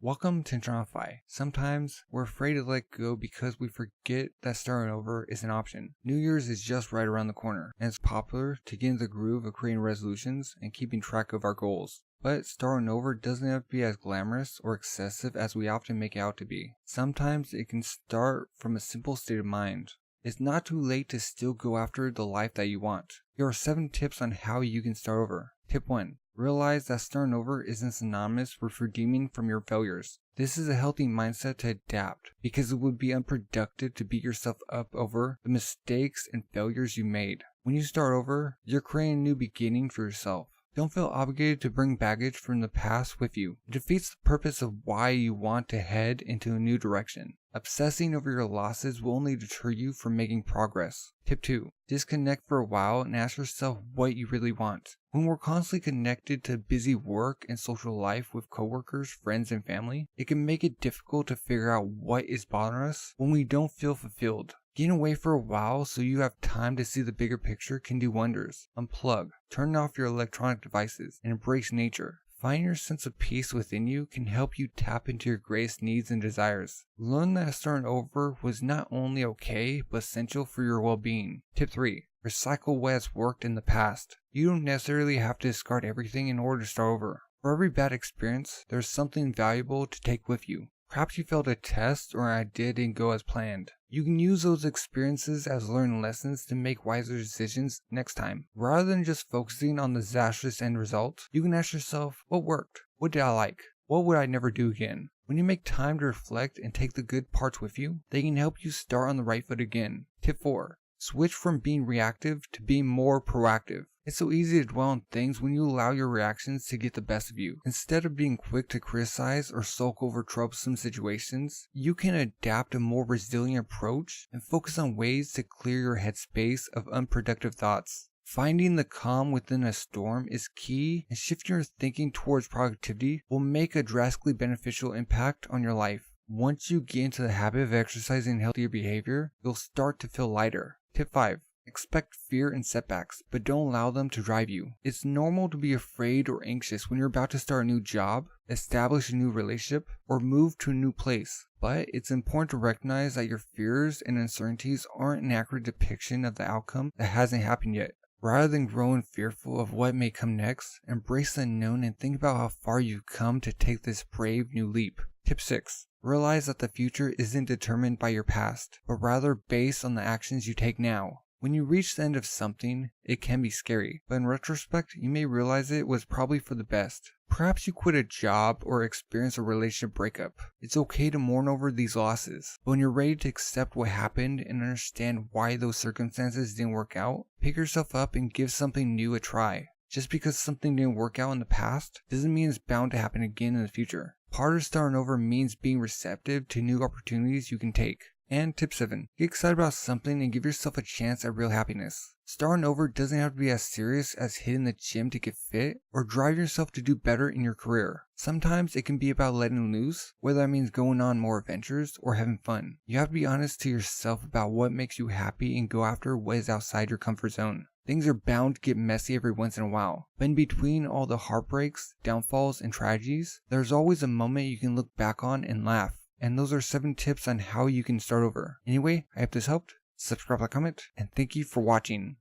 Welcome to Gentrify. Sometimes we're afraid to let go because we forget that starting over is an option. New Year's is just right around the corner, and it's popular to get in the groove of creating resolutions and keeping track of our goals. But starting over doesn't have to be as glamorous or excessive as we often make it out to be. Sometimes it can start from a simple state of mind. It's not too late to still go after the life that you want. Here are 7 tips on how you can start over. Tip 1. Realize that starting over isn't synonymous with redeeming from your failures. This is a healthy mindset to adapt because it would be unproductive to beat yourself up over the mistakes and failures you made. When you start over, you're creating a new beginning for yourself. Don't feel obligated to bring baggage from the past with you. It defeats the purpose of why you want to head into a new direction. Obsessing over your losses will only deter you from making progress. Tip 2. Disconnect for a while and ask yourself what you really want. When we're constantly connected to busy work and social life with coworkers, friends, and family, it can make it difficult to figure out what is bothering us when we don't feel fulfilled. Getting away for a while so you have time to see the bigger picture can do wonders. Unplug, turn off your electronic devices, and embrace nature. Finding your sense of peace within you can help you tap into your greatest needs and desires. Learn that starting over was not only okay, but essential for your well-being. Tip 3. Recycle what has worked in the past. You don't necessarily have to discard everything in order to start over. For every bad experience, there's something valuable to take with you. Perhaps you failed a test or an idea didn't go as planned. You can use those experiences as learning lessons to make wiser decisions next time. Rather than just focusing on the disastrous end result, you can ask yourself, what worked? What did I like? What would I never do again? When you make time to reflect and take the good parts with you, they can help you start on the right foot again. Tip 4. Switch from being reactive to being more proactive. It's so easy to dwell on things when you allow your reactions to get the best of you. Instead of being quick to criticize or sulk over troublesome situations, you can adapt a more resilient approach and focus on ways to clear your headspace of unproductive thoughts. Finding the calm within a storm is key, and shifting your thinking towards productivity will make a drastically beneficial impact on your life. Once you get into the habit of exercising healthier behavior, you'll start to feel lighter. Tip 5. Expect fear and setbacks, but don't allow them to drive you. It's normal to be afraid or anxious when you're about to start a new job, establish a new relationship, or move to a new place. But it's important to recognize that your fears and uncertainties aren't an accurate depiction of the outcome that hasn't happened yet. Rather than growing fearful of what may come next, embrace the unknown and think about how far you've come to take this brave new leap. Tip 6. Realize that the future isn't determined by your past, but rather based on the actions you take now. When you reach the end of something, it can be scary, but in retrospect, you may realize it was probably for the best. Perhaps you quit a job or experience a relationship breakup. It's okay to mourn over these losses, but when you're ready to accept what happened and understand why those circumstances didn't work out, pick yourself up and give something new a try. Just because something didn't work out in the past doesn't mean it's bound to happen again in the future. Part of starting over means being receptive to new opportunities you can take. And tip 7. Get excited about something and give yourself a chance at real happiness. Starting over doesn't have to be as serious as hitting the gym to get fit or drive yourself to do better in your career. Sometimes it can be about letting loose, whether that means going on more adventures or having fun. You have to be honest to yourself about what makes you happy and go after what is outside your comfort zone. Things are bound to get messy every once in a while, but in between all the heartbreaks, downfalls, and tragedies, there's always a moment you can look back on and laugh. And those are 7 tips on how you can start over. Anyway, I hope this helped. Subscribe, like, comment, and thank you for watching.